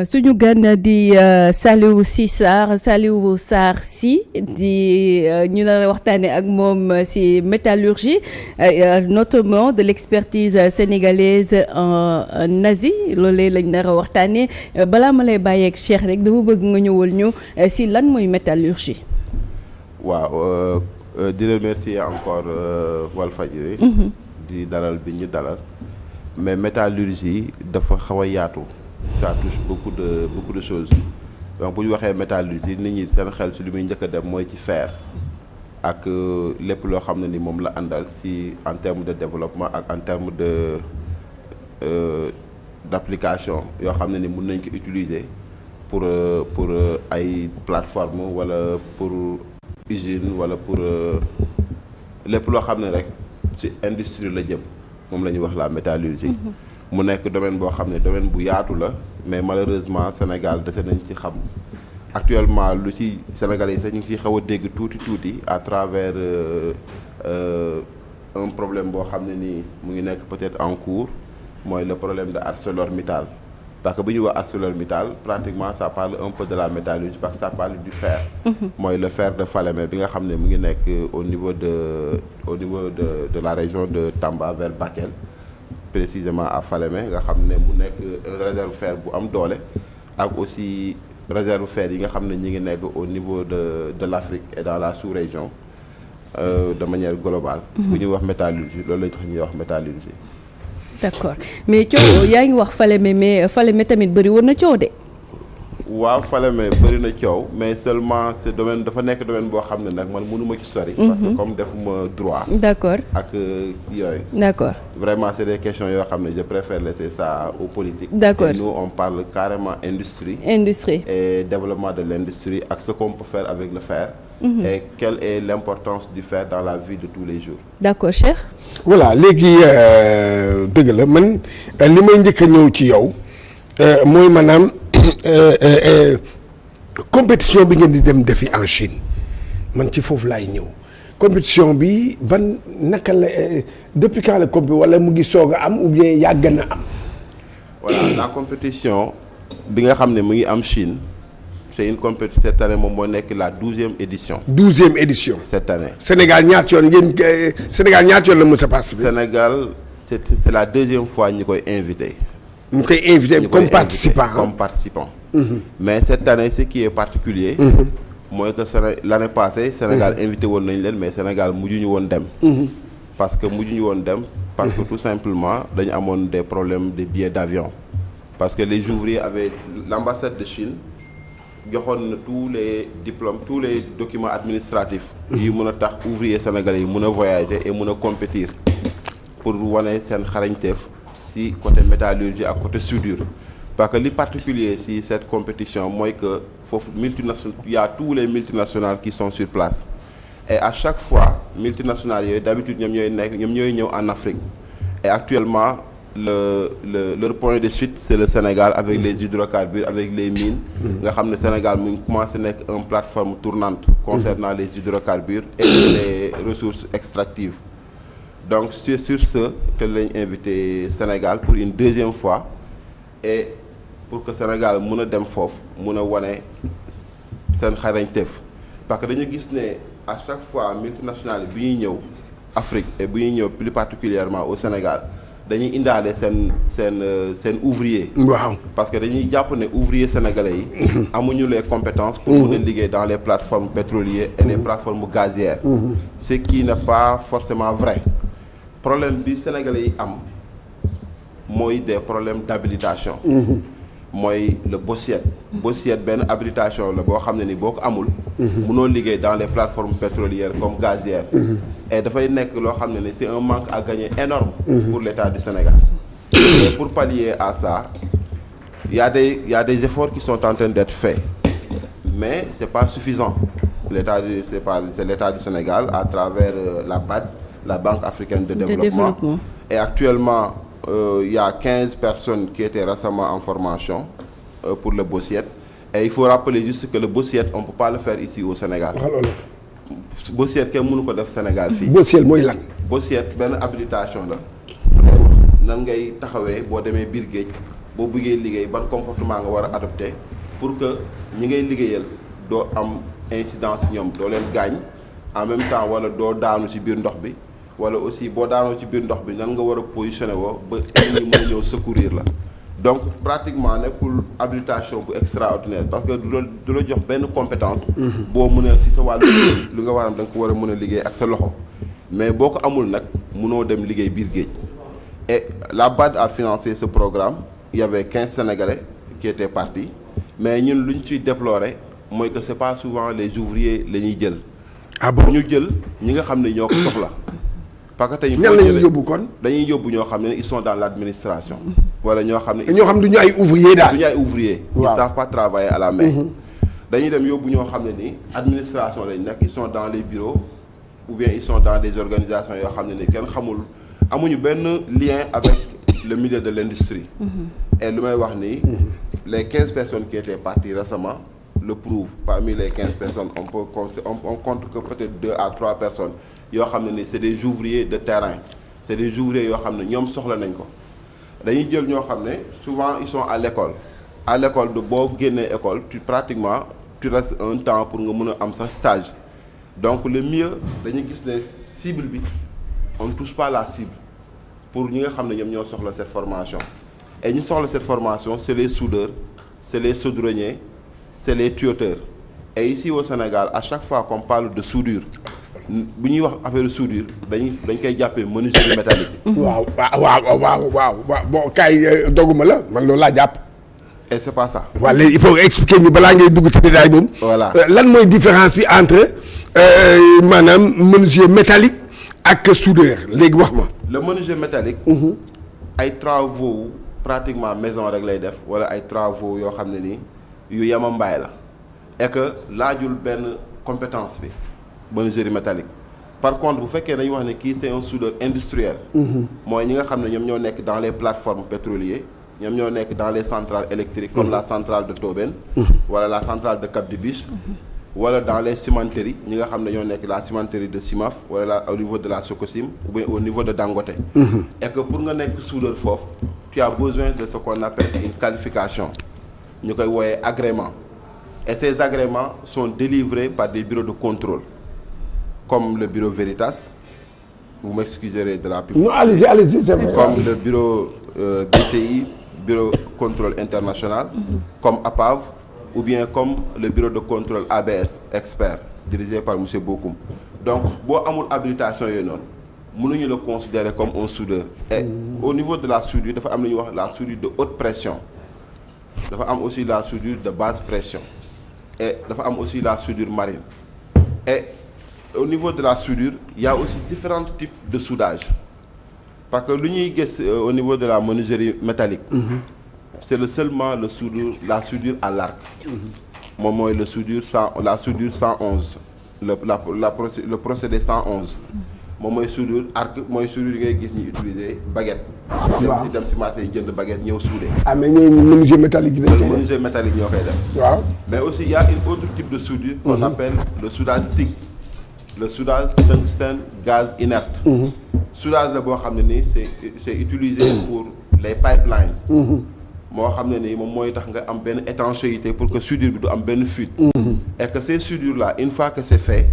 suñu gan di Saliou Sarr Sy di ñu nar a waxtaanee ak moom ci métallurgie notamment de l'expertise sénégalaise en Asie loolee lañ nar a waxtaanee balaa ma lay bàyyeeg Cheikh rek dama bëgg nga ñëwal ñu ci lan mooy métallurgie. waaw di remercier encore Walfadjri di dalal bi ñu dalal mais métallurgie dafa xaw a yaatu. Ça touche beaucoup de choses donc bu ñu waxee métallurgie nit ñi seen xel ci li muy njëkk a dem mooy ci fer ak lépp loo xam ne ni moom la àndal ci en termes de développement ak en termes de d'application yoo xam ne ni mën nañ ko utiliser pour ay plateforme wala pour usine wala pour lépp loo xam ne rek ci industrie la jëm moom la ñuy wax la métallurgie. mu nekk domaine boo xam ne domaine bu yaatu la mais malheureusement Sénégal dese nañ ci xam actuellement lu ci Sénégalais yi sax ñu ngi ciy xaw a dégg tuuti à travers un problème boo xam ne nii mu ngi nekk peut-être en cours mooy le problème de ArcelorMittal parce que bu ñuy wax ArcelorMittal pratiquement ça parle un peu de la métallurgie parce que ça parle du fer. mooy le fer de Falémé bi nga xam ne mu ngi nekk au niveau de la région de Tamba vers Bakel. Précisément à Falémé nga xam ne mu nekk réserve fer bu am doole ak aussi réserve fer yi nga xam ne ñi ngi nekk au niveau de l'Afrique et dans la sous-région de manière globale. bu ñuy wax métallurgie loolu lañ tax ñuy wax métallurgie. D'accord mais coow yaa ngi wax Falémé mais Falémé tamit bëri woon na coow de. waaw Falémé bëri na coow mais seulement ce domaine dafa nekk domaine boo xam ne nag man mënuma ci sori. parce que comme defuma droit. D'accord ak yooyu. D'accord vraiment c'est des questions yoo xam ne je préfère laisser ça aux politiques. D'accord et nous on parle carrément industrie. Et développement de l'industrie ak ce qu'on peut faire avec le fer. Et quelle est l'importance du fer dans la vie de tous les jours. D'accord Cheikh. voilà léegi dëgg la man li may njëkk a ñëw ci yow mooy maanaam. Compétition bi ngeen di dem defi en Chine man ci foofu laay ñëw compétition bi ban naka la depuis quand la wala mu ngi soog a am ou bien yàgg na am. voilà la compétition bi nga xam ne mu ngi am Chine c'est une compétition cette année moom moo nekk la 12e édition. 12e édition. cette année. Sénégal ñaata yoon yéen Sénégal ñaata yoon la mës a participer. Sénégal c'est la 2e fois ñu koy invité. ñu koy invité comme participant comme participant. Mais cette année ce qui est particulier mooy que l'année passée Sénégal invité woon nañ leen mais Sénégal mujjuñu woon dem. parce que tout simplement dañu amoon des problèmes de billets d'avion parce que les ouvriers avaient l'ambassade de Chine joxoon na tous les diplômes tous les documents administratifs yi mën a tax ouvriers sénégalais yi mën a voyager et mën a compétir pour wane seen xarañteef ci côté métallurgie ak côté soudure. Parce que li particulier ci cette compétition mooy que foofu il y a tous les multinationales qui sont sur place et à chaque fois multinationales yooyu d'habitude ñoom ñooy ñëw en Afrique et actuellement leur point de chute c'est le Sénégal avec les hydrocarbures avec les mines nga xam ne Sénégal mu ngi commencé nekk une plateforme tournante concernant les hydrocarbures et les ressources extractives donc c'est sur ce que lañ invité Sénégal pour une 2e fois et pour que Sénégal mën a dem foofu mën a wane seen xarañteef parce que dañu gis ne à chaque fois multinationales bi ñuy ñëw Afrique et bu ñuy ñëw plus particulièrement au Sénégal dañuy indaale seen ouvrier. waaw parce que dañuy jàpp ne ouvrier sénégalais yi. amuñu les compétences pour mën a liggéey dans les plateformes pétrolières et les plateformes gazières. Ce qui n'est pas forcément vrai problème bi sénégalais yi am. mooy des problèmes d'habilitation. mooy le Bossiet. Bossiet benn habilitation la boo xam ne ni boo ko amul. mënoo liggéey dans les plateformes pétrolières comme gazières. et dafay nekk loo xam ne ni c'est un manque à gagner énorme pour l'État du Sénégal. et pour pallier à ça il y a des efforts qui sont en train d'être faits mais c'est pas suffisant. c'est l'État du Sénégal à travers la BAD, la Banque africaine de développement. Et actuellement il y a 15 personnes qui étaient récemment en formation pour le Bossiet et il faut rappeler juste que le Bossiet on peut pas le faire ici au Sénégal. Bossiet kenn mënu ko def Sénégal fii. Bossiet mooy lan. Bossiet benn habilitation la nan ngay taxawee boo demee biir géej boo bëggee liggéey ban comportement nga war a adopter pour que ñi ngay liggéeyal doo am incidence ñoom doo leen gaañ en même temps wala doo daanu ci biir ndox bi wala aussi boo daanoo ci biir ndox bi nan nga war a positionné woo ba ñi mën a ñëw secourir la donc pratiquement nekkul habilitation bu extraordinaire parce que du la jox benn compétence boo mën a ci sa wàllu li nga war a da nga ko war a mën a liggéey ak sa loxo mais boo ko amul nag mënoo dem liggéey biir géej et la BAD a financé ce programme il y avait 15 Sénégalais qui étaient partis mais ñun lu ñu ciy déplorer mooy que c'est pas souvent les ouvriers la ñuy jël bu ñu jël ñi nga xam ne ñoo ko soxla parce que tey ñan la ñuy yóbbu kon dañuy yóbbu ñoo xam ne ils sont dans l'administration wala ñoo xam ne ñoo xam duñu ay ouvrier daal duñu ay ouvrier ils savent pas travailler à la main dañuy dem yóbbu ñoo xam ne ni administration lañ nekk ils sont dans les bureaux ou bien ils sont dans des organisations yoo xam ne ni kenn xamul amuñu benn lien avec le milieu de l'industrie et lu may wax nii les 15 personnes qui étaient parties récemment le prouvent parmi les 15 personnes on compte que peut-être 2 à 3 personnes yoo xam ne ni c'est des ouvriers de terrain c'est des ouvriers yoo xam ne ñoom soxla nañ ko dañuy jël ñoo xam ne souvent ils sont à l'école de boo génnee école pratiquement tu restes un temps pour nga mën a am sa stage donc le mieux dañuy gis ne cible bi on ne touche pas la cible pour ñi nga xam ne ñoom ñoo soxla cette formation et ñi soxla cette formation c'est les soudeurs c'est les chaudronniers c'est les tuyauteurs et ici au Sénégal à chaque fois qu'on parle de soudure bu ñuy wax affaire de soudure dañ koy jàppee menuiserie métallique. waaw bon kaay doguma la man loolu laa jàpp. et c'est pas ça. waaw léegi il faut expliquer ñu balaa ngay dugg ci détail boobu. voilà lan mooy différence bi entre maanaam menuisier métallique ak soudeur léegi wax ma. le menuisier métallique. ay travaux pratiquement maison rek lay def wala ay travaux yoo xam ne nii yu yemambaay la et que laajul benn compétence bi. menuiserie métallique par contre bu fekkee dañuy wax ne kii c'est un soudeur industriel mooy ñi nga xam ne ñoom ñoo nekk dans les plateformes pétrolières ñoom ñoo nekk dans les centrales électriques comme la centrale de Tobène wala la centrale de Cap de Biche wala dans les cimenteries ñi nga xam ne ñoo nekk la cimenterie de Cimaf wala au niveau de la Sococim ou bien au niveau de Dangote et que pour nga nekk soudeur foofu tu as besoin de ce qu'on appelle une qualification ñu koy wooyee agrément et ces agréments sont délivrés par des bureaux de contrôle comme le bureau Veritas, vous m'excuserez de la publicité. Non, allez-y, c'est vrai. Comme le bureau BCI, bureau contrôle international, comme APAV, ou bien comme le bureau de contrôle ABS, expert, dirigé par M. Bokoum. Donc, boo amul habilitation yooyu noonu mënuñu le considérer comme un soudeur. Et au niveau de la soudure dafa am lu ñuy wax la soudure de haute pression. dafa am aussi la soudure de basse pression. Et dafa am aussi la soudure marine. Et au niveau de la soudure il y a aussi différents types de soudage parce que lu ñuy gis au niveau de la menuiserie métallique c'est seulement la soudure à l'arc moom mooy la soudure 111 le procédé 111 moom mooy soudure arc mooy soudure yi ngay gis ñi utiliser baguette dem si marché yi jënd baguette ñëw souder mais ñooy menuisier métallique yi menuisier métallique ñoo koy def waaw mais aussi il y a une autre type de soudure qu'on appelle le soudage TIG le soudage tungstène gaz inerte soudage la boo xam ne nii c'est utilisé pour les pipelines moo xam ne nii moom mooy tax nga am benn étanchéité pour que soudure bi du am benn fuite et que ces soudures là une fois que c'est fait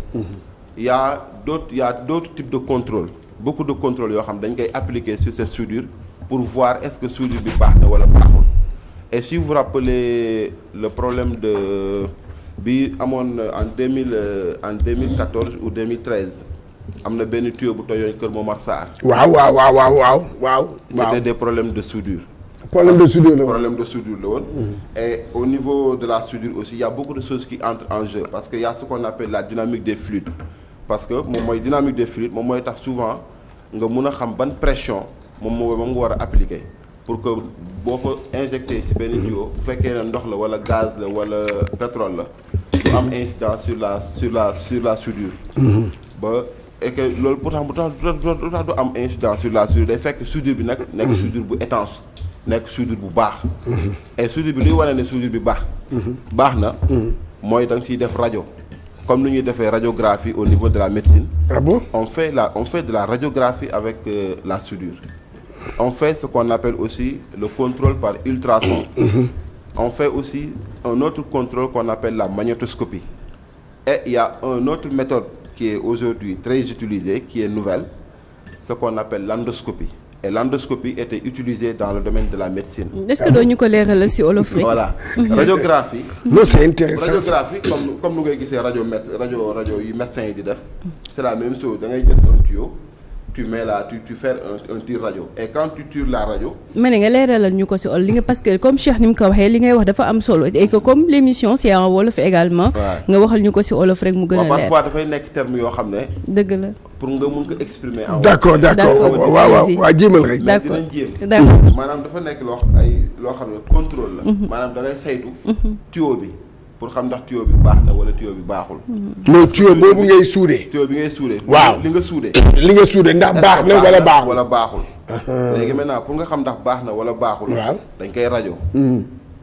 il y a d'autres types de contrôle beaucoup de contrôle yoo xam dañ koy appliquer sur cette soudure pour voir est-ce que soudure bi baax na wala baaxul et si vous vous rappelez le problème de bi amoon en 2014 ou 2013 am na benn tuyau bu tojoon Kër Momar Sarr. waaw. C'était des problèmes de soudure. Problème de soudure la woon. Et au niveau de la soudure aussi il y a beaucoup de choses qui entrent en jeu parce que il y a ce qu'on appelle la dynamique des fluides parce que moom mooy dynamique des fluides moom mooy tax souvent nga mun a xam ban pression moom nga war a appliquer. pour que boo ko injecté ci benn tuyau bu fekkee ne ndox la wala gaz la wala pétrole la du am incidence sur la soudure ba et que loolu pourtant bu tax du am incidence sur la soudure day fekk soudure bi nag nekk soudure bu étanche nekk soudure bu baax et soudure bi luy wane ne soudure bi baax na mooy da nga ciy def rajo comme ni ñuy defee radiographie au niveau de la médecine. Ah bon? on fait de la radiographie avec la soudure on fait ce qu'on appelle aussi le contrôle par ultrason. On fait aussi un autre contrôle qu'on appelle la magnétoscopie. Et il y a une autre méthode qui est aujourd'hui très utilisée, qui est nouvelle, ce qu'on appelle l'endoscopie. Et l'endoscopie était utilisée dans le domaine de la médecine. Est-ce que dooñu ko leeralal ci olof rek. Voilà. Radiographie. Non, c'est intéressant. Radiographie comme nu ngay gisee rajo yu médecins yi di def. C'est la même chose, da ngay jël un tuyau, tu mets là, tu fais un tir radio. Et quand tu tires la radio. ma ne nga leeralal ñu ko ci olof li nga parce que comme Cheikh ni mu ko waxee li ngay wax dafa am solo et que comme l'émission c'est en wolof également. nga waxal ñu ko ci olof rek mu gën a leer. Parfois dafay nekk terme yoo xam ne. dëgg la. pour nga mun ko exprimer en d'accord waaw jéemal rek. d'accord dinañ jéem. d'accord maanaam dafa nekk loo xam ne contrôle la. maanaam da ngay saytu. tuyau bi pour xam ndax tuyau bi baax na wala tuyau bi baaxul. mooy tuyau boobu ngay suudee. tuyau bi ngay suudee. waaw li nga suudee. li nga suudee ndax baax na wala baaxul. wala baaxul. léegi maintenant pour nga xam ndax baax na wala baaxul. waaw dañ koy rajo.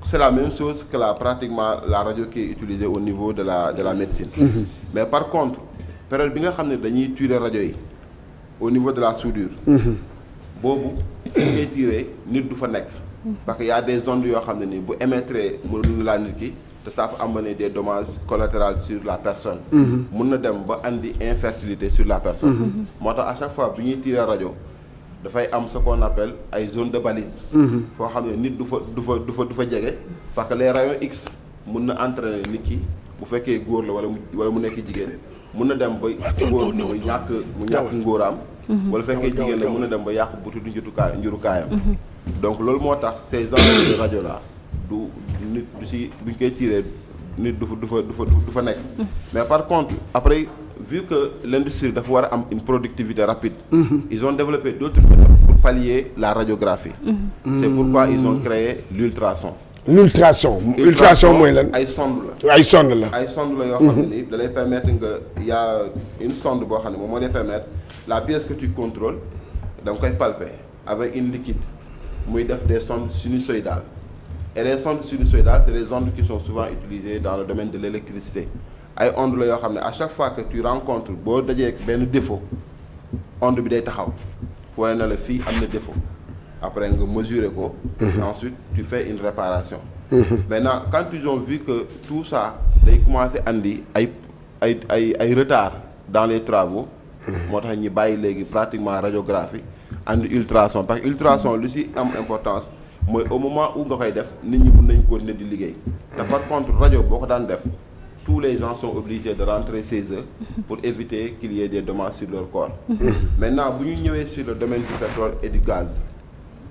C'est la même chose que pratiquement la radio qui est utilisée au niveau de la médecine. Mais par contre période bi nga xam ne dañuy tirer rajo yi au niveau de la soudure. boobu su ngay tirer nit du fa nekk. parce que y a des ondes yoo xam ne nii bu émettre mënul laa nit ki te ça peut amener des dommages collatéraux sur la personne. mun na dem ba andi infertilité sur la personne. moo tax à chaque fois bi ñuy tirer rajo dafay am ce qu'on appelle ay zone de balise. foo xam ne nit du fa jege parce que les rayons X mun na entraîner nit ki bu fekkee góor la wala mu nekk jigéen. mun na dem ba góor mu ñàkk ngóoraam. wala fekkee jigéen la mun na dem ba yàq butu du njurukaayam. donc loolu moo tax ces ondes de radio là du nit du si buñ koy tiré nit du fa nekk. mais par contre après vu que l'industrie dafa war a am une productivité rapide. ils ont développé d'autres méthodes pour pallier la radiographie. c'est pourquoi ils ont créé l'ultrason. ultrason mooy lan. ay sonde la yoo xam ne nii da lay permettre y a une sonde boo xam ne moom moo lay permettre la pièce que tu contrôles da nga koy palper avec une liquide muy def des sondes sinusoïdales et les sondes sinusoïdales c'est des ondes qui sont souvent utilisées dans le domaine de l'électricité ay ondes la yoo xam ne à chaque fois que tu rencontres boo dajee benn défaut onde bi day taxaw foo ne la fii am na défaut. Après nga mesurer ko. Ensuite tu fais une réparation. Maintenant quand ils ont vu que tout ça day commencer andi ay retard dans les travaux. moo tax ñu bàyyi léegi pratiquement radiographie andi ultrason parce que ultrason lu ci am importance mooy au moment où nga koy def nit ñi mën nañ ko ne di liggéey. te par contre rajo boo ko daan def tous les gens sont obligés de rentrer chez eux pour éviter qu'il y ait des dommages sur leur corps. Maintenant bu ñu ñëwee sur le domaine du pétrole et du gaz.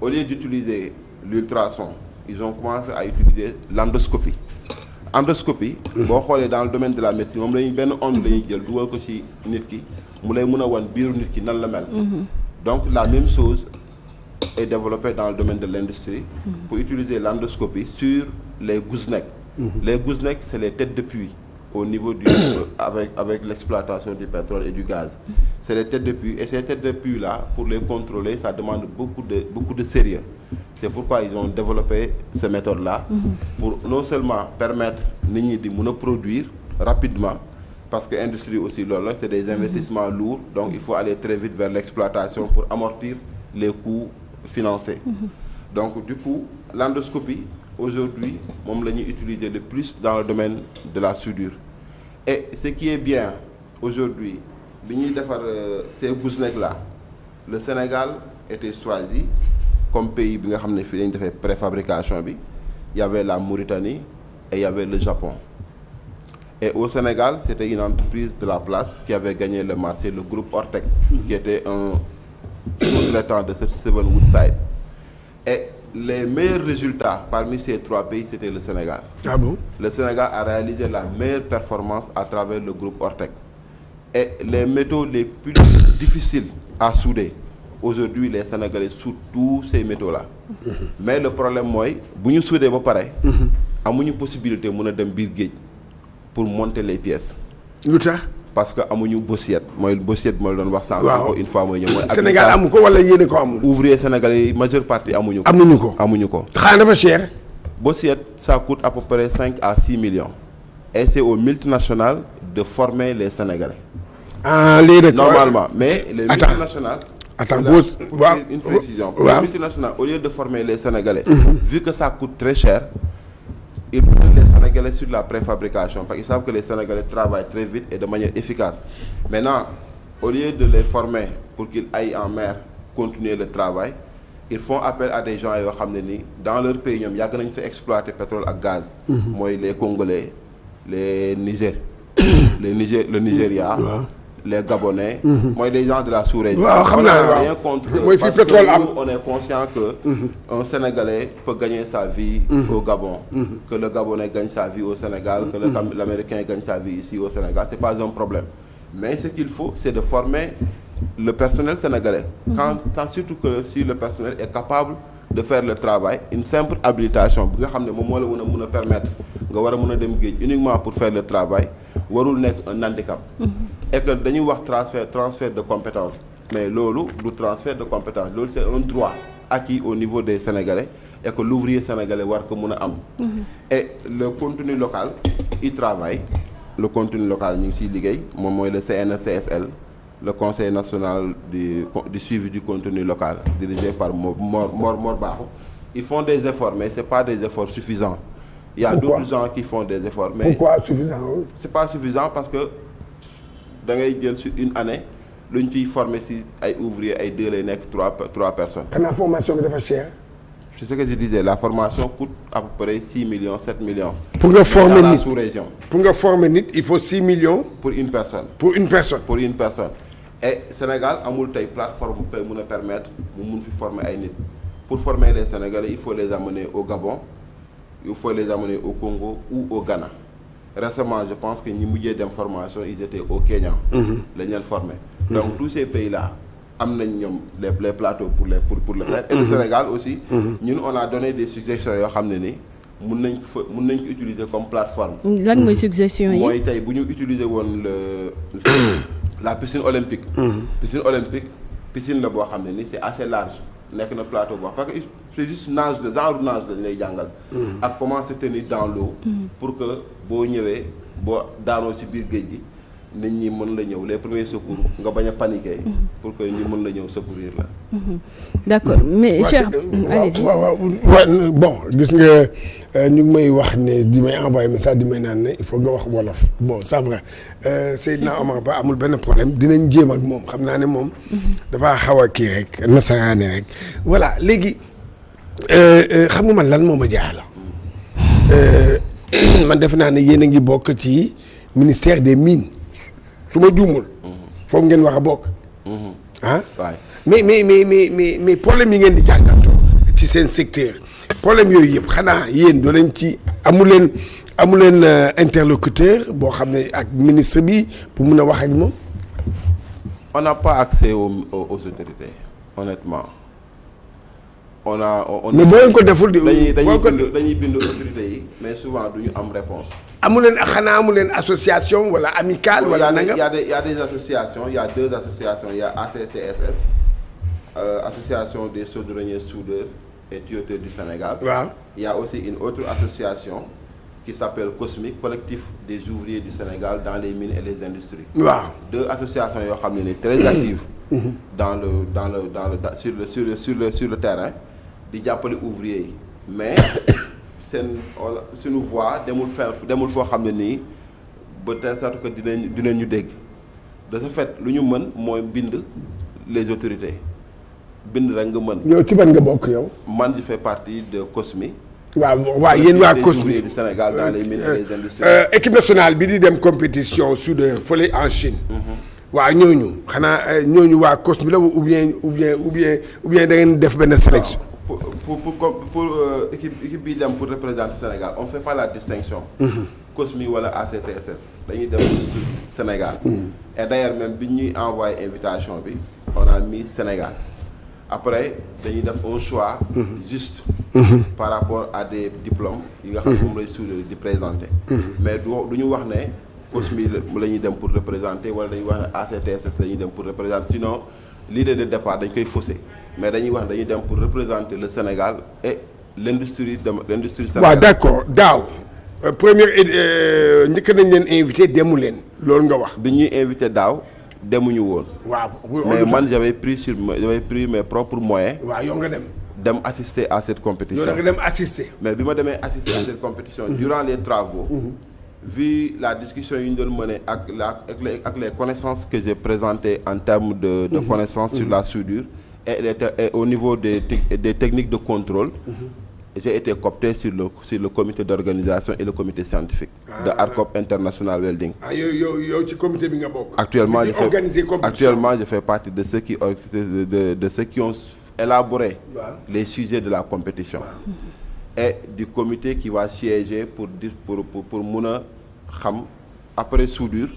Au lieu d'utiliser l'ultrason, ils ont commencé à utiliser l'endoscopie. Endoscopie. boo xoolee dans le domaine de la médecine moom lañuy benn onde la ñuy jël dugal ko ci nit ki mu lay mën a wan biiru nit ki nan la mel. donc la même chose est développée dans le domaine de l'industrie. pour utiliser l'endoscopie sur les goosenecks. Les goosenecks c'est les têtes de puits au niveau du avec l'exploitation du pétrole et du gaz. C'est les têtes de puits et ces têtes de puits là pour les contrôler ça demande beaucoup de sérieux. C'est pourquoi ils ont développé ces méthodes là. Pour non seulement permettre nit ñi di mën a produire rapidement parce que industrie aussi loolu la c'est des investissements lourds donc il faut aller très vite vers l'exploitation pour amortir les coûts financiers. Donc du coup l'endoscopie aujourd'hui moom la ñuy utiliser le plus dans le domaine de la soudure et ce qui est bien aujourd'hui bi ñuy defar ces goosenecks là le Sénégal était choisi comme pays bi nga xam ne fii lañu defee préfabrication bi il y avait la Mauritanie et il y avait le Japon et au Sénégal c'était une entreprise de la place qui avait gagné le marché le groupe Ortec qui était un sous-traitant de Steven Woodside et les meilleurs résultats parmi ces trois pays c'était le Sénégal. Ah bon? Le Sénégal a réalisé la meilleure performance à travers le groupe Ortec et les métaux les plus difficiles à souder aujourd'hui les Sénégalais soudent tous ces métaux là. Mais le problème mooy bu ñu soudé ba pare. amuñu possibilité mën a dem biir géej pour monter les pièces. lu tax. parce que amuñu bossiette mooy bossiette mooy doon wax. waaw sànq une fois mooy ñëw mooy. Sénégal amu ko wala yéene ko amul. ouvrier sénégalais yi majeure partie amuñu ko. amuñu ko. xanaa dafa cher. bossiette ça coûte à peu près 5 à 6 millions. et c'est aux multinationales de former les Sénégalais. Ah léegi normalement mais les multinationales attends une précision. Pour les multinationales, au lieu de former les Sénégalais, vu que ça coûte très cher, ils mettent les Sénégalais sur la préfabrication parce qu'ils savent que les Sénégalais travaillent très vite et de manière efficace. Maintenant, au lieu de les former pour qu'ils aillent en mer continuer le travail, ils font appel à des gens yoo xam ne ni dans leur pays ñoom yàgg nañu fa exploiter pétrole ak gaz. mooy les Congolais le Nigeria. Les Gabonais. mooy des gens de la sous-région. waaw xam naa waaw rien contre mooy fi pétrole am on est conscient que un Sénégalais peut gagner sa vie au Gabon. Que le Gabonais gagne sa vie au Sénégal. Que l'Américain gagne sa vie ici au Sénégal, c'est pas un problème. Mais ce qu'il faut, c'est de former le personnel sénégalais. Quand surtout que si le personnel est capable de faire le travail, une simple habilitation bi nga xam ne moom moo la mën a permettre nga war a mën a dem géej uniquement pour faire le travail warul nekk un handicap. Et que dañuy wax transfert de compétences, mais loolu du transfert de compétences, loolu c'est un droit acquis au niveau des Sénégalais et que l'ouvrier sénégalais war ko mën a am. Et le contenu local il travaille. Le contenu local ñu ngi siy liggéey moom mooy le CNCSL, le Conseil national du suivi du contenu local dirigé par Mor Bakho. Ils font des efforts mais c'est pas des efforts suffisants. Il y a d'autres gens qui font des efforts mais pourquoi suffisant? C'est pas suffisant parce que da ngay jël sur une année lu ñu ciy former si ay ouvriers ay 2 lay nekk 3 personnes. xanaa formation bi dafa cher. C'est ce que je disais, la formation coûte à peu près 6 millions, 7 millions. Pour nga former dans la nit sous-région. Pour nga former nit, il faut 6 millions. Pour une personne. Pour une personne. Pour une personne. Et Sénégal amul tey plateforme bu koy mën a permettre mu mun fi former ay nit. Pour former les Sénégalais, il faut les amener au Gabon, il faut les amener au Congo ou au Ghana. Récemment, je pense que ñi mujjee dem formation, ils étaient au Kenya. lañ leen former. Donc tous ces pays-là am nañ ñoom les plateaux pour le faire. Et le Sénégal aussi. ñun on a donné des suggestions yoo xam ne ni mun nañ ko utiliser comme plateforme. lan mooy suggestion yi. mooy tey bu ñu utiliser woon la piscine olympique. piscine la boo xam ne ni c'est assez large nekk na plateau boo parce que c'est juste nage de genre nage lañ lay jàngal. ak comment se tenir dans l'eau pour que boo ñëwee boo daanoo ci biir géej gi. nit ñi mën la ñëw les premiers secours nga bañ a paniquer. pour que ñu mën la ñëw secourir la. D'accord mais Cheikh. allez-y waaw bon gis nga ñu ngi may wax ne di may envoyer message di may naan ne il faut nga wax wolof bon c'est vrai Seydina Omar Ba amul benn problème dinañ jéem ak moom xam naa ne moom. dafa xaw a kii rek nasaraane rek voilà léegi xam nga man lan moo ma jaaxal. man defe naa ne yéen a ngi bokk ci ministère des mines. su ma juumul. foofu ngeen wax a bokk. ah. mais problème yi ngeen di jàngatoo ci seen secteur problème yooyu yëpp xanaa yéen doo leen ci amu leen interlocuteur boo xam ne ak ministre bi pour mun a wax ak moom. On n'a pas accès aux autorités honnêtement. mais boo leen ko deful dañuy bind autorités yi mais souvent duñu am réponse. amu leen association wala amicale wala nanga. Il y a des associations, il y a 2 associations, il y a ACTSS, association des chaudronniers soudeurs et tuyautés du Sénégal. Waaw. Il y a aussi une autre association qui s'appelle COSMIC, collectif des ouvriers du Sénégal dans les mines et les industries. Waaw. 2 associations yoo xam ne très actives sur le terrain di jàppale ouvriers yi mais suñu voix demul foo xam ne nii ba telle sorte que dinañ ñu dégg de ce fait lu ñu mën mooy bind les autorités bind rek nga mën. yow ci ban nga bokk yow. man je fais partie de COSMI. waaw yéen waa COSMI du Sénégal dans les mines et les industries. équipe nationale bi di dem compétition soudeur fële en Chine. waaw ñooñu xanaa ñooñu waa COSMI la ou bien da ngeen def benn sélection. pour équipe bi dem pour représenter Sénégal on fait pas la distinction. COSMI wala ACTSS dañuy dem Sénégal. et d'ailleurs même bi ñuy envoyé invitation bi on a mis Sénégal après dañuy def un choix. juste. par rapport à des diplômes yi nga xam moom lay suudee di présenter. mais du ñu wax ne COSMI la ñuy dem pour représenter wala dañuy wax ne ACTSS la ñuy dem pour représenter sinon l'idée de départ dañ koy fausser mais dañuy wax dañuy dem pour représenter le Sénégal et l'industrie sénégalaise. waaw d'accord daaw première njëkk nañ leen invité demu leen loolu nga wax. bi ñuy invité daaw demuñu woon. waaw mais man j'avais pris mes propres moyens. waaw yow nga dem assister à cette compétition. yow nga dem assister. mais bi ma demee assister à cette compétition. durant les travaux. vu la discussion yi ñu doon mener ak les connaissances que j'ai présentées en termes de connaissances sur la soudure et au niveau des techniques de contrôle. J'ai été coopté sur le comité d'organisation et le comité scientifique de ARCOP International Welding. yow ci comité bi nga bokk. Actuellement je fais partie de ceux qui ont élaboré les sujets de la compétition. Et du comité qui va siéger pour mun a xam après soudure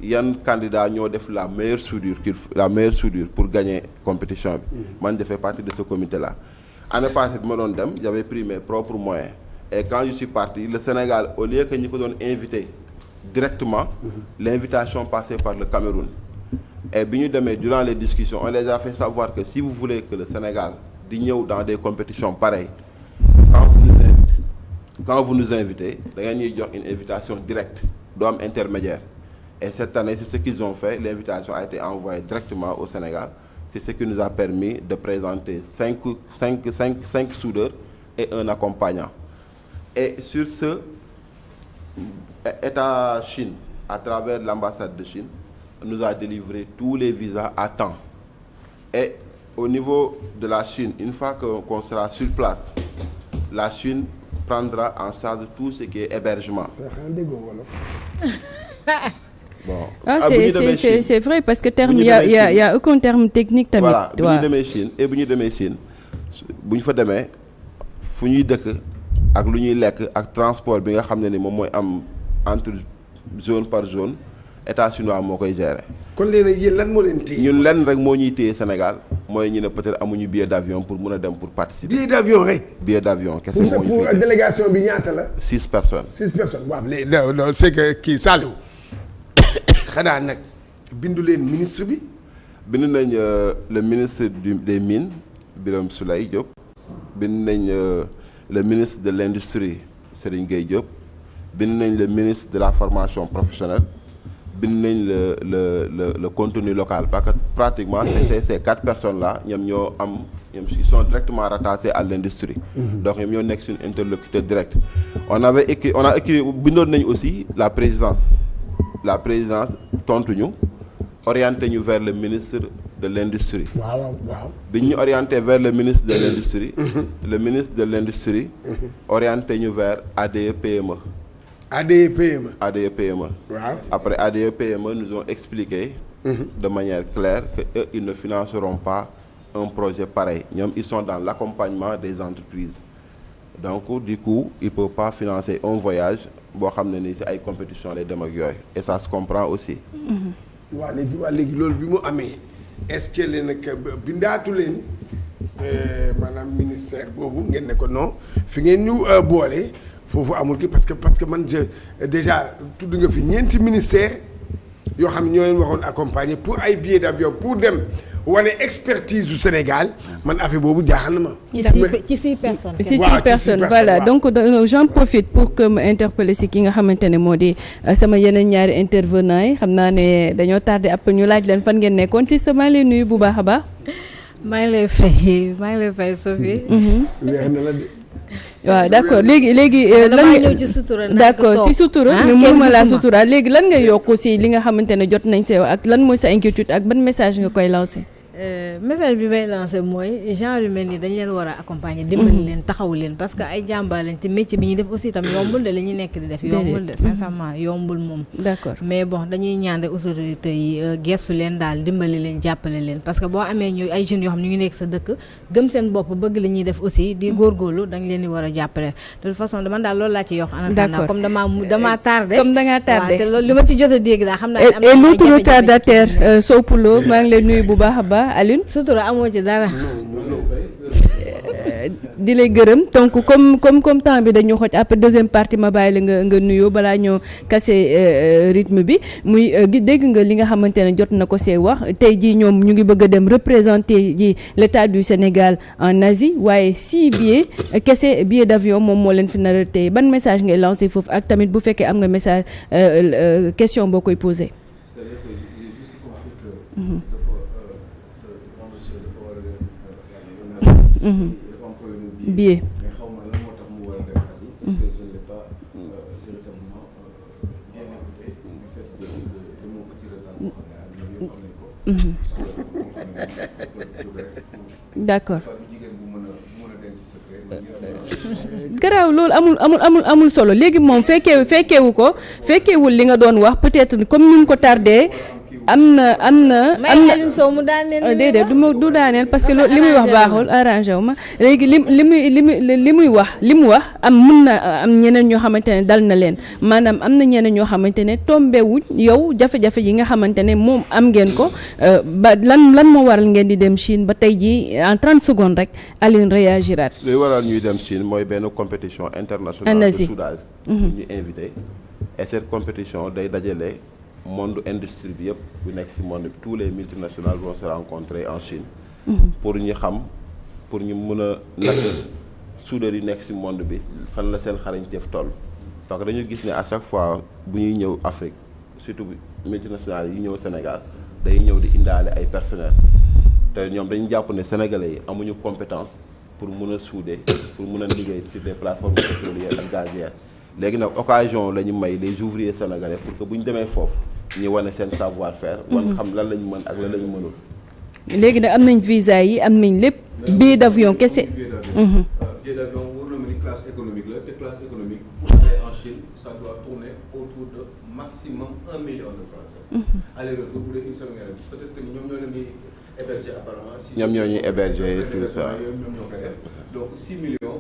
yan candidat ñoo def la meilleure soudure pour gagner compétition bi. man je fais partie de ce comité là. Année passée bi ma doon dem j'avais pris mes propres moyens et quand je suis parti le Sénégal au lieu que ñi ko doon invité directement l'invitation passait par le Cameroun et bi ñu demee durant les discussions on les a fait savoir que si vous voulez que le Sénégal di ñëw dans des compétitions pareilles quand vous nous invitez da ngeen ñuy jox une invitation directe doo am intermédiaire et cette année c'est ce qu'ils ont fait. L'invitation a été envoyée directement au Sénégal. C'est ce qui nous a permis de présenter 5 soudeurs et un accompagnant. Et sur ce, État Chine, à travers l'ambassade de Chine, nous a délivré tous les visas à temps. Et au niveau de la Chine, une fois qu'on sera sur place, la Chine prendra en charge tout ce qui est hébergement. Bon. C'est vrai parce que terme il y a aucun terme technique tamit. Voilà bu ñu demee Chine et bu ñu demee Chine bu ñu fa demee fu ñuy dëkk ak lu ñuy lekk ak transport bi nga xam ne ni moom mooy am entre zone par zone état chinois moo koy gérer. kon léegi yéen lan moo leen téye. ñun lenn rek moo ñuy téye Sénégal mooy ñu ne peut-être amuñu billet d'avion pour mun a dem pour participer. billet d'avion rek. billet d'avion kese moo ñu pour délégation bi ñaata la. 6 personnes. 6 personnes waaw léegi c'est que kii Saliou. xanaa nag bindu leen ministre bi. bind nañ le ministre des mines Birame Souleye Diop. bind nañ le ministre de l'industrie Serigne Gueye Diop. bind nañ le ministre de la formation professionnelle. bind nañ le contenu local parce que pratiquement ces 4 personnes là ñoom ils sont directement rattachés à l'industrie. Donc ñoom ñoo nekk suñu interlocuteur direct. on a écrit bindoon nañ aussi la présidence tontu ñu orienté ñu vers le ministre de l'industrie. waaw. bi ñu orienté vers le ministre de l'industrie. le ministre de l'industrie. orienté ñu vers ADE PME. ADE PME. Wow. Après ADE PME nous ont expliqué de manière claire que eux ils ne financeront pas un projet pareil. Ñoom ils sont dans l'accompagnement des entreprises. Donc du coup ils peuvent pas financer un voyage boo xam ne ni ci ay compétition lay dem ak yooyu et ça se comprend aussi. waa léegi loolu bi mu amee est-ce que leen nag bindaatu leen maanaam ministère boobu ngeen ne ko non fi ngeen ñu boole foofu amul ki parce que man déjà tudd nga fi ñeenti ministère yoo xam ne ñoo leen waxoon accompagner pour ay billets d'avion pour dem wane expertise du Sénégal man affaire boobu jaaxal na ma. ci 6 personnes. ci 6 personnes voilà donc j'en profite pour que ma interpeller si ki nga xamante ne moo di sama yeneen ñaari intervenants yi xam naa ne dañoo tardé après ñu laaj leen fan ngeen nekkoon système maa ngi lay nuyu bu baax a baax. maa ngi lay fay Sophie. weex na la de. waaw d'accord léegi lan nga ñëw ci sutura d'accord si sutura mais mënuma laa sutura léegi lan nga yokk si li nga xamante ne jot nañ sew ak lan mooy sa inquiétude ak ban message nga koy lancer. message bi may lancer mooy genre yu mel ni dañ leen war a accompagner dimbali leen taxaw leen parce que ay jàmbaar lañ te métier bi ñuy def aussi tam yombul de la ñuy nekk di def yombul de sincèrement yombul moom d'accord mais bon dañuy ñaan rek autorités yi gestu leen daal dimbali leen jàppale leen parce que boo amee ñu ay jeunes yoo xam ne ñu ngi nekk sa dëkk gëm seen bopp bëgg li ñuy def aussi di góorgóorlu dañ leen di war a jàppale de toute façon man daal loolu laa ci yokk en attendant comme damaa tardé comme dangaa tardé te loolu li ma ci jot a dégg daal xam naa et l'autre retardataire Sow Poulo maa ngi lay nuyu bu baax a baax Alioune sutura amoo ci dara di lay gërëm donc comme temps bi dañu xoj après deuxième partie ma bàyyi la nga nuyoo balaa ñoo casser rythme bi muy dégg nga li nga xamante ne jot na ko see wax tey jii ñoom ñu ngi bëgg a dem représenter ji l'état du Sénégal en Asie waaye 6 billets kese billet d'avion moom moo leen fi nar a tey ban message ngay lancer foofu ak tamit bu fekkee am nga message question boo koy poser. billet. mais xaw ma lan moo tax mu war a dem Asie. parce que je ne l'ai pas véritablement bien écouté du fait de mon petit retard boo xam ne ak ñoom yëpp xam nañ ko. d'accord. jigéen bu mën a denc secret. garaaw loolu amul solo léegi moom fekkeewul li nga doon wax peut-être comme ni mu ko tardé. am na Alioune Sow mu daaneel déedéet du daaneel parce que loolu li muy wax baaxul arrangé wu ma léegi li mu wax mun na am ñeneen ñoo xamante ne dal na leen maanaam am na ñeneen ñoo xamante ne tombé wuñ yow jafe-jafe yi nga xamante ne moom am ngeen ko ba lan moo waral ngeen di dem Chine ba tey jii en 30 secondes rek Alioune réagiraat. luy waral ñuy dem Chine mooy benn compétition internationale de soudage. ñu invité et cette compétition day dajale. monde industrie bi yëpp bu nekk ci monde bi tous les multinationales vont se rencontrer en Chine. pour ñu mën a natt soudeurs yi nekk ci monde bi fan la seen xarañteef toll. parce que dañu gis ne à chaque fois bu ñuy ñëw Afrique surtout multinationales yi ñëw Sénégal day ñëw di indaale ay personnel te ñoom dañu jàpp ne sénégalais yi amuñu compétence pour mën a souder pour mën a liggéey sur des plateformes pétrolières ak gazières. léegi nag occasion la ñu may les ouvriers sénégalais pour que bu ñu demee foofu ñu wane seen savoir faire. wan xam lan la ñu mën ak lan la ñu mënul. léegi nag am nañ visa yi am nañ lépp. billet d'avion kese. billet d'avion wóor na ma ni classe économique la te classe économique pour aller en Chine ça doit tourner autour de maximum 1 million de francs CFA. aller-retour bu dee une semaine nga def peut-être que ñoom ñoo leen di héberger apparemment. ñoom ñoo ñuy héberger tout ça. ñoom ñoo koy def donc 6 millions.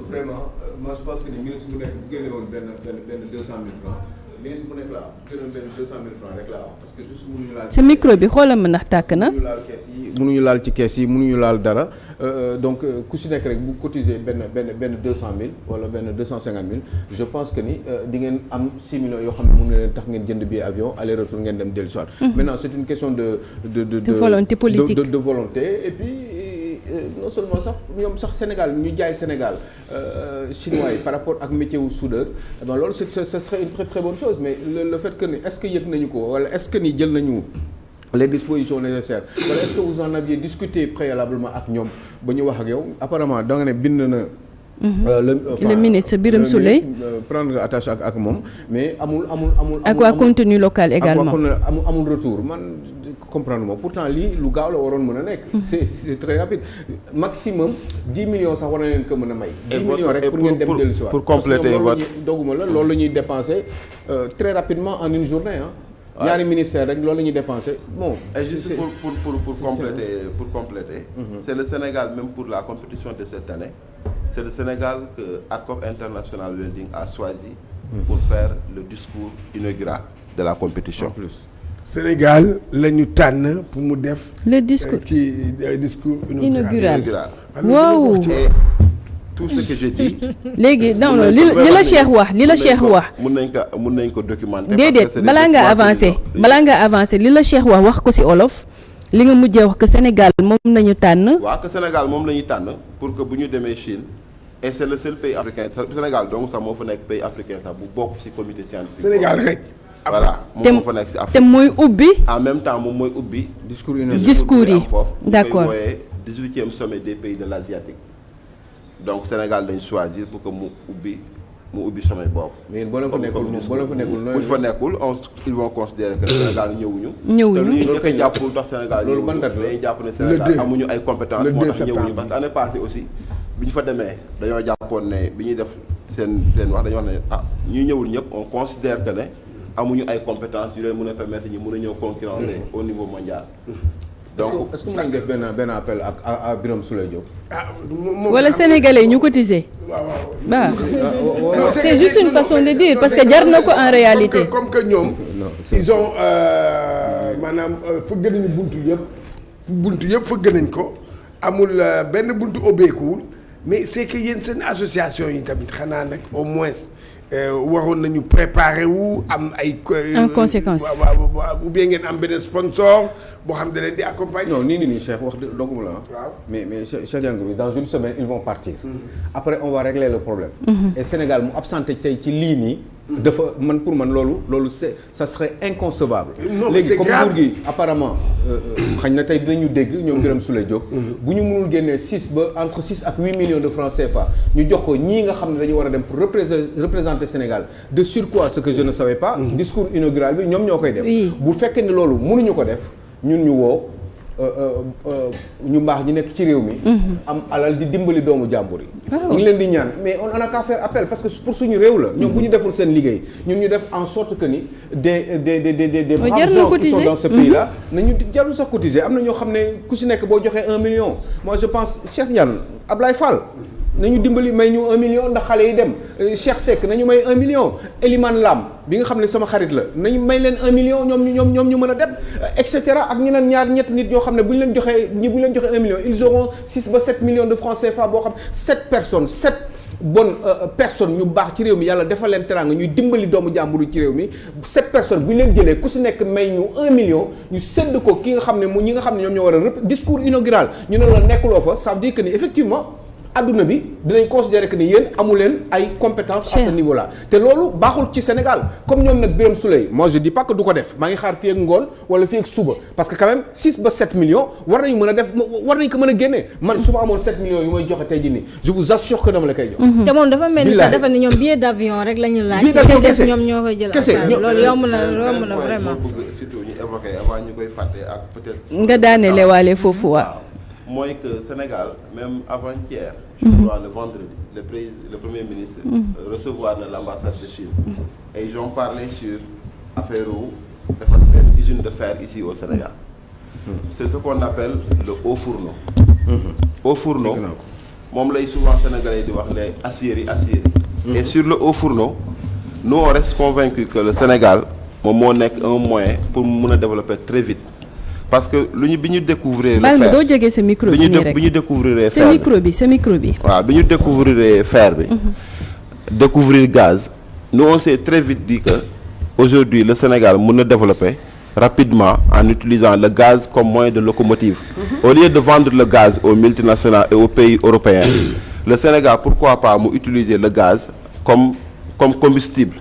vraiment moi je pense que ni ministre bu nekk bu génne woon benn 200 000 francs. ministre bu nekk laa gënoon benn 200 000 francs rek laa wax parce que juste mënuñu laal. sa micro bi xoolal ma ndax tàkk na. mënuñu laal ci kees yi mënuñu laal dara donc ku si nekk rek bu cotiser benn 200 000 wala benn 250 000 je pense que ni di ngeen am 6 millions yoo xam ne mën na leen tax ngeen jënd billet avion aller retour ngeen dem dellu soir. Maintenant c'est une question de volonté politique de volonté et puis. non seulement sax ñoom sax Sénégal ñu jaay Sénégal chinois yi par rapport ak métier wu soudeur loolu ce serait une très très bonne chose mais le fait que ni est-ce que yëg nañu ko wala est-ce que ni jël nañu les dispositions nécessaires wala est-ce que vous en aviez discuté préalablement ak ñoom ba ñu wax ak yow apparemment da nga ne bind na. le ministre Birame Souleye prendre attache ak moom mais amul. ak waa contenu local également amul retour man comprendre moom pourtant lii lu gaaw la waroon mën a nekk. c'est très rapide maximum 10 millions sax war na leen ko mën a may. 10 millions rek pour ngeen dem dellu si waat pour compléter votre doguma la loolu la ñuy dépenser très rapidement en une journée ah. ñaari ministère rek loolu la ñuy dépenser bon. et juste pour compléter. C'est le Sénégal même pour la compétition de cette année. C'est le Sénégal que ARCOP International Welding a choisi pour faire le discours inaugural de la compétition. En plus. Sénégal la ñu tànn pour mu def. le discours discours inaugural. waaw. tout ce que j'ai dit. léegi non li la Cheikh wax mun nañ ko documenter. déedéet balaa nga avancer li la Cheikh wax ko ci olof. li nga mujjee wax que Sénégal moom nañu tànn. waaw que Sénégal moom la ñuy tànn pour que bu ñu demee Chine et c'est le seul pays africain Sénégal donc sax moo fa nekk pays africain sax bu bokk ci comité scientifique. Sénégal rek. voilà moom moo fa nekk ci Afrique. te mooy ubbi. en même temps moom mooy ubbi. discours yi foofu. d'accord ñu koy wooyee 18e sommet des pays de l'Asiatique donc Sénégal dañ choisir pour que mu ubbi sommet boobu. mais boo leen fa nekkul bu ñu fa nekkul ils vont considérer que Sénégal ñëwuñu. te lu ñu njëkk a jàpp lu tax Sénégal loolu ban date la dañuy jàpp ne Sénégal amuñu ay compétences moo tax ñëwuñu parce que année passée aussi bi ñu fa demee dañoo jàppoon ne bi ñuy def seen wax dañu wax ne ñuy ñëwul ñëpp on considère que ne amuñu ay compétences yu leen mën a permettre ñu mën a ñëw concurrencer au niveau mondial. donc est-ce que mën nañu def benn appel à Birame Souleye Diop. wala sénégalais ñu cotiser. waaw c'est juste une façon de dire parce que jar na ko en réalité. comme que ñoom. ils ont maanaam fëgg nañu buntu yëpp fëgg nañ ko amul benn buntu ubbeekuwul mais c'est que yéen seen association yi tamit xanaa nag au moins. waroon nañu préparer wu am ay. en conséquence ou bien ngeen am benn sponsor boo xam da leen di accompagner. non nii Cheikh wax dëgguma la waaw mais Cheikh Diangourou dans une semaine ils vont partir. Après on va régler le problème. Et Sénégal mu absenté tey ci lii nii. dafa pour man loolu ça serait inconcevable. léegi comme nguur gi apparemment xañ na tey dinañu dégg ñoom Birame Souleye Diop. bu ñu mënul génnee entre 6 ak 8 millions de francs CFA ñu jox ko ñii nga xam ne dañu war a dem pour représenter Sénégal de surcroît ce que je ne savais pas. discours inaugural bi ñoom ñoo koy def. bu fekkee ne loolu mënuñu ko def ñun ñu woo. ñu mbaax ñu nekk ci réew mi. am alal di dimbali doomu jàmbur yi. ñu ngi leen di ñaan mais on n'a qu'à faire appel parce que pour suñu réew la. ñoom bu ñu deful seen liggéey ñun ñu def en sorte que ni des braves gens qui sont dans ce pays là. nañu jarul sax cotiser am na ñoo xam ne ku si nekk boo joxee 1 million. moi je pense Cheikh Ndiane Ablaye Fall. nañu dimbali may ñu 1 million ndax xale yi dem Cheikh Seck nañu may 1 million Elimane Lam bi nga xam ne sama xarit la nañu may leen 1 million ñoom ñu mën a dem et cetera ak ñeneen ñetti nit ñoo xam ne bu ñu leen joxee 1 million ils auront 6 ba 7 millions de francs CFA boo xam 7 bonnes personnes ñu baax ci réew mi yàlla defal leen teraanga ñuy dimbali doomu jàmburu ci réew mi 7 personnes bu ñu leen jëlee ku si nekk may ñu 1 million ñu sédd ko ki nga xam ne ñi nga xam ne ñoom ñoo war a discours inaugural ñu ne la nekkuloo fa ça veut dire que ni effectivement adduna bi dinañ considérer que ni yéen amu leen ay compétences à ce niveau là te loolu baaxul ci Sénégal comme ñoom nag Birame Souleye moi je dis pas que du ko def maa ngi xaar fii ak ngoon wala fii ak suba parce que quand même 6 ba 7 millions war nañu ko mën a génne man su ma amoon 7 millions yu may joxe tey jii nii je vous assure que dama la koy jox. te moom dafa mel ni sax dafa ne ñoom billet d'avion rek la ñu laaj. kese ñoom ñoo koy jël kese loolu yomb na vraiment. surtout ñu évoqué avant ñu koy fàtte ak peut-être. nga daanele waale foofu waaw. mooy que Sénégal même avant-hier je crois le vendredi le premier ministre recevoir na l'ambassade de Chine et ils ont parlé sur affaire defar benn usine de fer ici au Sénégal c'est ce qu'on appelle le haut fourneau haut fourneau moom lay souvent sénégalais di wax les aciéries et sur le haut fourneau nous on reste convaincus que le Sénégal moom moo nekk un moyen pour mu mën a développer très vite parce que bi ñu découvrir le fer doo jege sa micro bi nii rek bi ñu découvrir sa micro bi waaw bi ñu découvrir fer bi découvrir gaz nous on s'est très vite dit que aujourd'hui le Sénégal mën na développer rapidement en utilisant le gaz comme moyen de locomotive au lieu de vendre le gaz aux multinationales et aux pays européens le Sénégal pourquoi pas mu utiliser le gaz comme combustible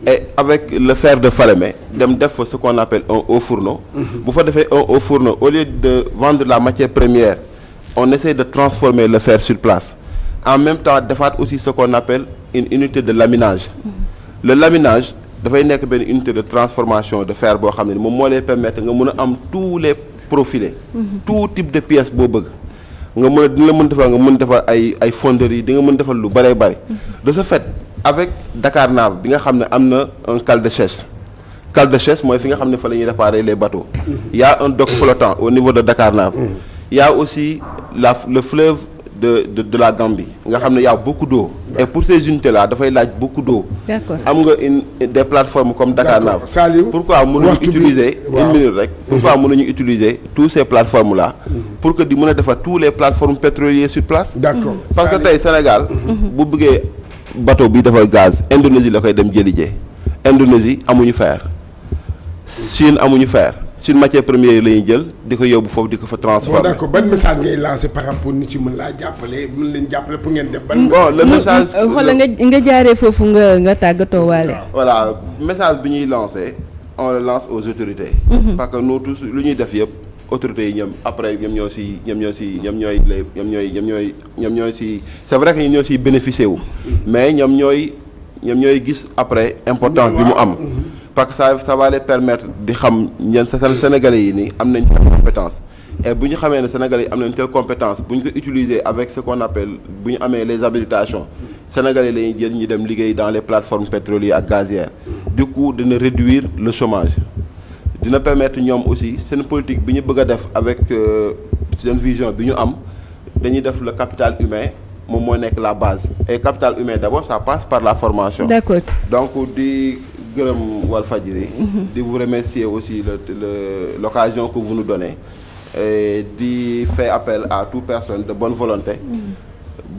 et avec le fer de Falémé dem def fa ce qu'on appelle un haut fourneau bu fa defee un haut fourneau au lieu de vendre la matière première on essaie de transformer le fer sur place en même temps defaat aussi ce qu'on appelle une unité de laminage le laminage dafay nekk benn unité de transformation de fer boo xam ne moom moo lay permettre nga mën a am tous les profilés tout type de pièces boo bëgg nga dina la mën defal nga mën defal ay fonderies di nga mën defal lu bëree bëri de ce fait avec Dakarnave bi nga xam ne am na un cale de chasse mooy fi nga xam ne fa la ñuy réparer les bateaux il y a un dock flottant au niveau de Dakarnave il y a aussi le fleuve de la Gambie nga xam ne y a beaucoup d'eau et pour ces unités là dafay laaj beaucoup d'eau d'accord am nga des plateformes comme Dakarnave pourquoi mënuñu utiliser une minute rek pourquoi mënuñu utiliser tous ces plateformes là pour que di mën a defar tous les plateformes pétrolières sur place d'accord parce que tey Sénégal bu bëggee bateau bi defar gaz Indonésie la koy dem jëli jee Indonésie amuñu fer Chine amuñu fer suñu matière première la ñuy jël di ko yóbbu foofu di ko fa transformer. bon d'accord ban message ngay lancer par rapport nit ci mën laa jàppale mën leen jàppale pour ngeen dem ban. bon le message. xoolal nga jaaree foofu nga tàggatoo waale. voilà message bi ñuy lancer on le lance aux autorités. parce que nous tous lu ñuy def yëpp autorités yi ñoom après ñoom ñooy si c'est vrai que ñoom ñoo siy bénéficier wu. mais ñoom ñooy gis après importance bi mu am. parce que ça va les permettre di xam ñenn Sénégalais yi nii am nañ telle compétence et bu ñu xamee ne Sénégalais yi am nañ telle compétence bu ñu ko utiliser avec ce qu'on appelle bu ñu amee les habilitations Sénégalais la ñuy jël ñu dem liggéey dans les plateformes pétrolières ak gazières du coup dina réduire le chômage dina permettre ñoom aussi seen politique bi ñu bëgg a def avec seen vision bi ñu am dañuy def le capital humain moom mooy nekk la base et capital humain d'abord ça passe par la formation. D'accord. Donc di gërëm Walfadjri di vous remercier aussi l'occasion que vous nous donnez et di faire appel à toute personne de bonne volonté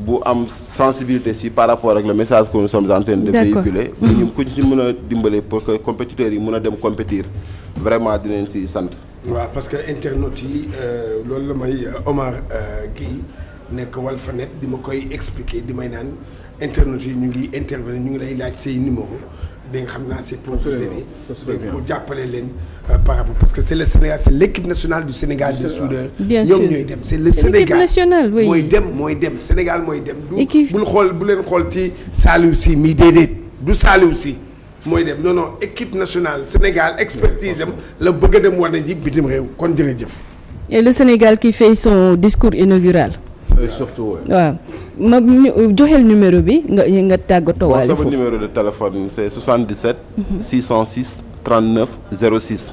bu am sensibilité si par rapport ak le message que nous sommes en train de véhiculer ñu ku ci mën a dimbale pour que compétiteurs yi mën a dem compétir vraiment dinañ si sant. waaw parce que internautes yi loolu la may Omar Gueye nekk Walfnet di ma koy expliquer di may naan internautes yi ñu ngi intervenir ñu ngi lay laaj say numéro da nga xam naa c'est pour vous aider pour jàppale leen par rapport parce que c'est le Sénégal c'est l'équipe nationale du Sénégal des soudeurs ñoom ñooy dem c'est le Sénégal mooy dem Sénégal mooy dem du bu leen xool ci Saliou Sy mii déedéet du Saliou Sy mooy dem non équipe nationale Sénégal expertise am la bëgg a dem war na ji bitim réew kon jërëjëf. Et le Sénégal qui fait son discours inaugural. Surtout waaw ma joxel numéro bi nga tàggatoo waale foofu. sama numéro de téléphone c'est 77. 606 39 06.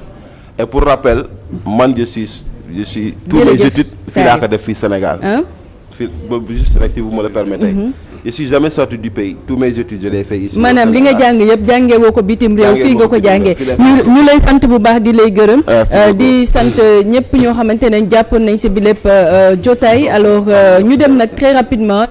et pour rappel man je suis tous mes études fii laa ko def fii Sénégal. fii juste rek si vous me le permettez. Je suis jamais sorti du pays tous mes études je les fais ici. maanaam li nga jàng yëpp jàngee woo ko bitim réew fii nga ko jàngee ñu lay sant bu baax di lay gërëm. di sant ñëpp ñoo xamante ne jàppoon nañ si bi lépp jotaay alors ñu dem nag très rapidement.